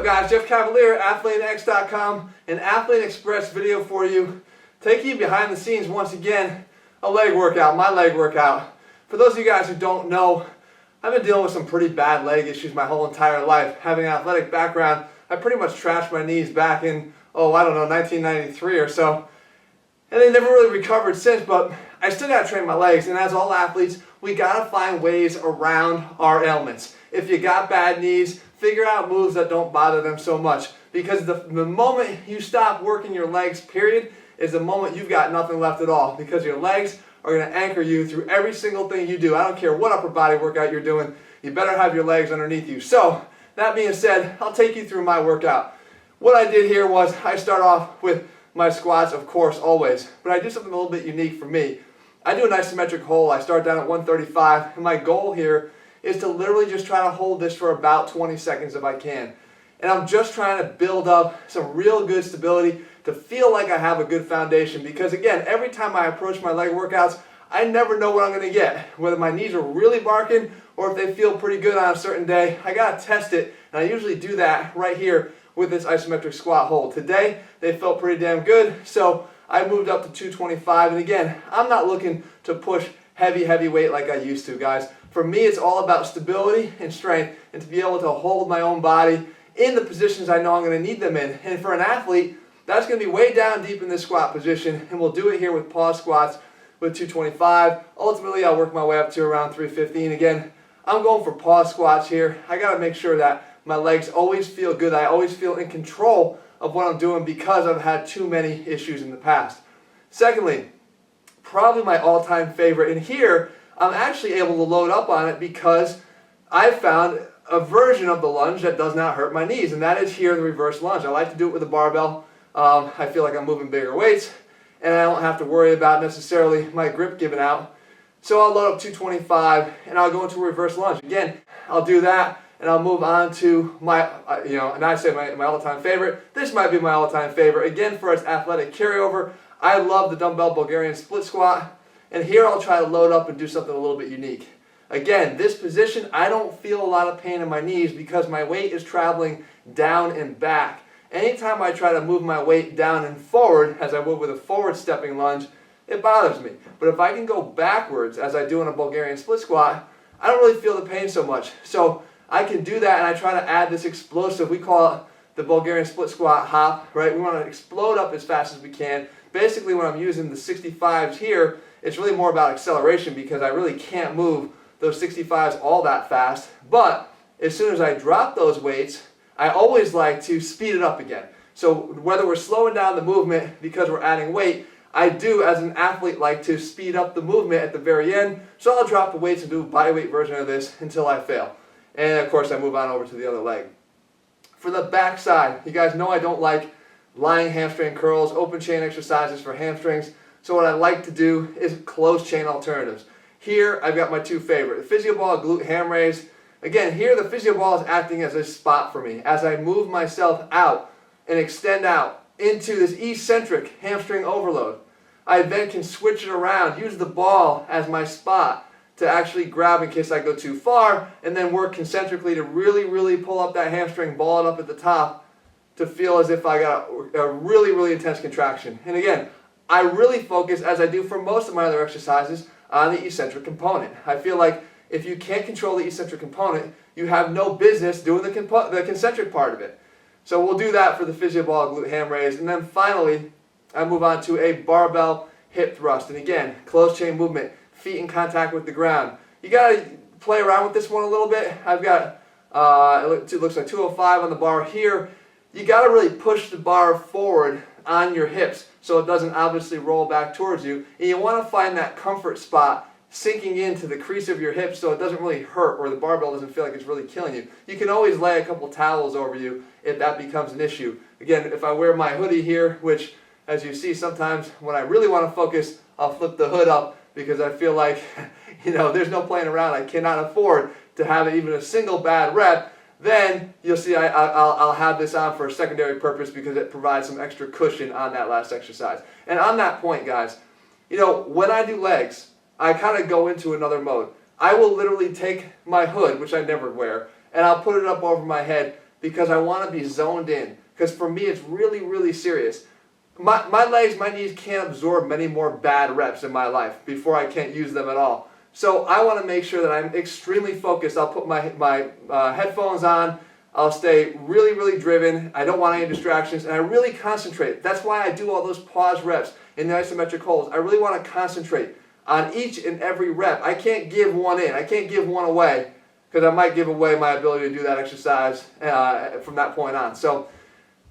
guys? Jeff Cavalier, ATHLEAN-X.com, an Athlete Express video for you. Taking you behind the scenes once again, a leg workout, my leg workout. For those of you guys who don't know, I've been dealing with some pretty bad leg issues my whole entire life. Having an athletic background, I pretty much trashed my knees back in, 1993 or so. And they never really recovered since, but I still gotta train my legs. And as all athletes, we gotta find ways around our ailments. If you got bad knees, figure out moves that don't bother them so much. Because the moment you stop working your legs, period, is the moment you've got nothing left at all. Because your legs are gonna anchor you through every single thing you do. I don't care what upper body workout you're doing, you better have your legs underneath you. So, that being said, I'll take you through my workout. What I did here was, I start off with my squats, of course, always. But I do something a little bit unique for me. I do an isometric hold. I start down at 135, and my goal here is to literally just try to hold this for about 20 seconds if I can. And I'm just trying to build up some real good stability to feel like I have a good foundation. Because again, every time I approach my leg workouts, I never know what I'm going to get. Whether my knees are really barking or if they feel pretty good on a certain day, I got to test it. And I usually do that right here with this isometric squat hold. Today, they felt pretty damn good, so I moved up to 225. And again, I'm not looking to push heavy weight like I used to, guys. For me, it's all about stability and strength and to be able to hold my own body in the positions I know I'm going to need them in. And for an athlete, that's going to be way down deep in this squat position, and we'll do it here with pause squats with 225. Ultimately, I'll work my way up to around 315. Again, I'm going for pause squats here. I got to make sure that my legs always feel good. I always feel in control of what I'm doing because I've had too many issues in the past. Secondly, probably my all-time favorite, and here I'm actually able to load up on it because I found a version of the lunge that does not hurt my knees, and that is here the reverse lunge. I like to do it with a barbell. I feel like I'm moving bigger weights, and I don't have to worry about necessarily my grip giving out. So I'll load up 225, and I'll go into a reverse lunge. Again, I'll do that, and I'll move on to my, and I say my all-time favorite. This might be my all-time favorite. Again, for its athletic carryover, I love the Dumbbell Bulgarian split squat. And here I'll try to load up and do something a little bit unique. Again, this position, I don't feel a lot of pain in my knees because my weight is traveling down and back. Anytime I try to move my weight down and forward, as I would with a forward stepping lunge, it bothers me. But if I can go backwards, as I do in a Bulgarian split squat, I don't really feel the pain so much. So I can do that, and I try to add this explosive, we call it the Bulgarian split squat hop, right? We want to explode up as fast as we can. Basically, when I'm using the 65s here, it's really more about acceleration because I really can't move those 65s all that fast. But as soon as I drop those weights, I always like to speed it up again. So whether we're slowing down the movement because we're adding weight, I do, as an athlete, like to speed up the movement at the very end. So I'll drop the weights and do a bodyweight version of this until I fail. And of course, I move on over to the other leg. For the back side, you guys know I don't like lying hamstring curls, open chain exercises for hamstrings. So what I like to do is closed chain alternatives. Here, I've got my two favorite. The Physio ball, glute ham raise. Again, here the Physio ball is acting as a spot for me. As I move myself out and extend out into this eccentric hamstring overload, I then can switch it around, use the ball as my spot to actually grab in case I go too far, and then work concentrically to really pull up that hamstring, ball it up at the top to feel as if I got a really intense contraction. And again, I really focus, as I do for most of my other exercises, on the eccentric component. I feel like if you can't control the eccentric component, you have no business doing the concentric part of it. So we'll do that for the Physio ball, glute ham raise, and then finally, I move on to a barbell hip thrust. And again, closed chain movement, feet in contact with the ground. You got to play around with this one a little bit. I've got, it looks like 205 on the bar here. You got to really push the bar forward on your hips so it doesn't obviously roll back towards you. And you want to find that comfort spot sinking into the crease of your hips so it doesn't really hurt or the barbell doesn't feel like it's really killing you. You can always lay a couple towels over you if that becomes an issue. Again, if I wear my hoodie here, which as you see sometimes when I really want to focus, I'll flip the hood up because I feel like, there's no playing around. I cannot afford to have even a single bad rep. Then you'll see I'll have this on for a secondary purpose because it provides some extra cushion on that last exercise. And on that point, guys, when I do legs, I kind of go into another mode. I will literally take my hood, which I never wear, and I'll put it up over my head because I want to be zoned in. Because for me, it's really, really serious. My legs, my knees can't absorb many more bad reps in my life before I can't use them at all. So I want to make sure that I'm extremely focused. I'll put my headphones on. I'll stay really, really driven. I don't want any distractions, and I really concentrate. That's why I do all those pause reps in the isometric holds. I really want to concentrate on each and every rep. I can't give one in. I can't give one away, because I might give away my ability to do that exercise from that point on. So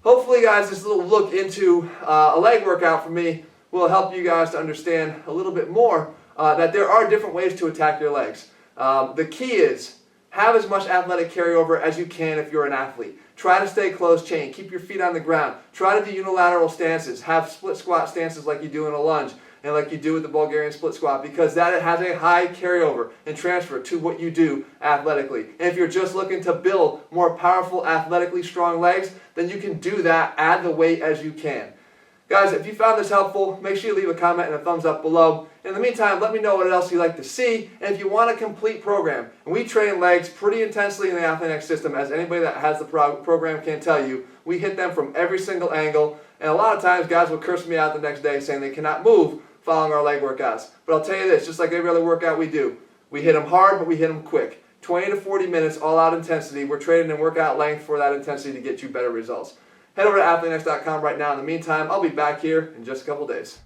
hopefully, guys, this little look into a leg workout for me will help you guys to understand a little bit more that there are different ways to attack your legs. The key is have as much athletic carryover as you can if you're an athlete. Try to stay close chain. Keep your feet on the ground. Try to do unilateral stances. Have split squat stances like you do in a lunge and like you do with the Bulgarian split squat, because that has a high carryover and transfer to what you do athletically. And if you're just looking to build more powerful, athletically strong legs, then you can do that. Add the weight as you can. Guys, if you found this helpful, make sure you leave a comment and a thumbs up below. In the meantime, let me know what else you'd like to see, and if you want a complete program. And we train legs pretty intensely in the ATHLEAN-X system, as anybody that has the program can tell you. We hit them from every single angle, and a lot of times guys will curse me out the next day saying they cannot move following our leg workouts. But I'll tell you this, just like every other workout we do, we hit them hard, but we hit them quick. 20 to 40 minutes, all-out intensity. We're training in workout length for that intensity to get you better results. Head over to ATHLEAN-X.com right now. In the meantime, I'll be back here in just a couple days.